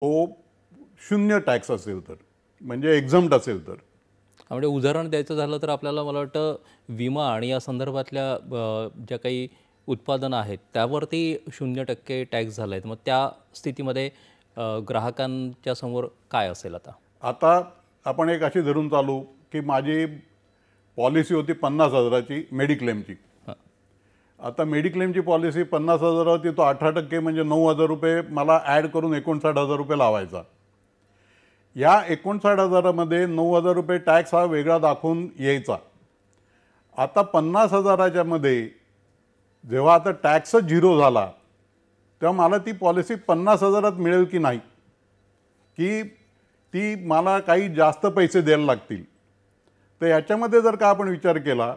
तो शून्य टॅक्स असेल तर, म्हणजे एक्झम्प्ट असेल तर. म्हणजे उदाहरण द्यायचं झालं तर आपल्याला मला वाटतं विमा आणि या संदर्भातल्या ज्या काही उत्पादनं आहेत त्यावरती 0% टॅक्स झाला आहे. मग त्या स्थितीमध्ये ग्राहकांच्या समोर काय असेल आता? आता आपण एक अशी धरून चालू की माझी पॉलिसी होती 50,000ची मेडिक्लेमची. हां. आता मेडिक्लेमची पॉलिसी 50,000 होती, तो 18% म्हणजे 9,000 रुपये मला ॲड करून 59,000 रुपये लावायचा. या 59,000मध्ये 9,000 रुपये टॅक्स हा वेगळा दाखवून यायचा. आता 50,000च्या मध्ये जेव्हा आता टॅक्सच झिरो झाला तेव्हा मला ती पॉलिसी 50,000त मिळेल की नाही, की ती मला काही जास्त पैसे द्यायला लागतील. तर याच्यामध्ये जर का आपण विचार केला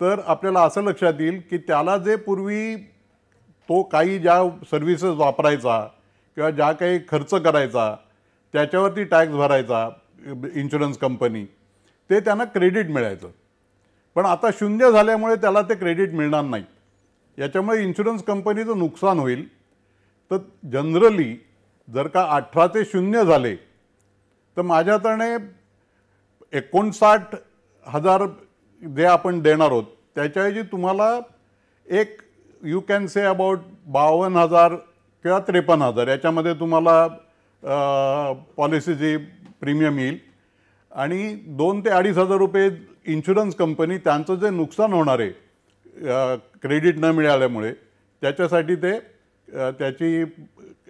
तर आपल्याला असं लक्षात येईल की त्याला जे पूर्वी तो काही ज्या सर्व्हिसेस वापरायचा किंवा ज्या काही खर्च करायचा त्याच्यावरती टॅक्स भरायचा इन्शुरन्स कंपनी, ते त्यांना क्रेडिट मिळायचं. पण आता शून्य झाल्यामुळे त्याला ते क्रेडिट मिळणार नाही. याच्यामुळे इन्शुरन्स कंपनीचं नुकसान होईल. तर जनरली जर का 18 ते 0 झाले तर माझ्याकडे 59,000 जे आपण देणार आहोत त्याच्याऐवजी तुम्हाला एक यू कॅन से अबाउट 52,000 किंवा 53,000 याच्यामध्ये तुम्हाला पॉलिसीची प्रीमियम येईल. आणि 2,000 ते 2,500 रुपये इन्शुरन्स कंपनी त्यांचं जे नुकसान होणार आहे क्रेडिट न मिळाल्यामुळे त्याच्यासाठी ते त्याची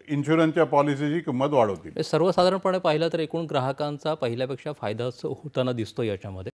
इन्शुरन्सच्या पॉलिसीची किंमत वाढवतील. सर्वसाधारणपणे पाहिलं तर एकूण ग्राहकांचा पहिल्यापेक्षा फायदाच होताना दिसतो याच्यामध्ये.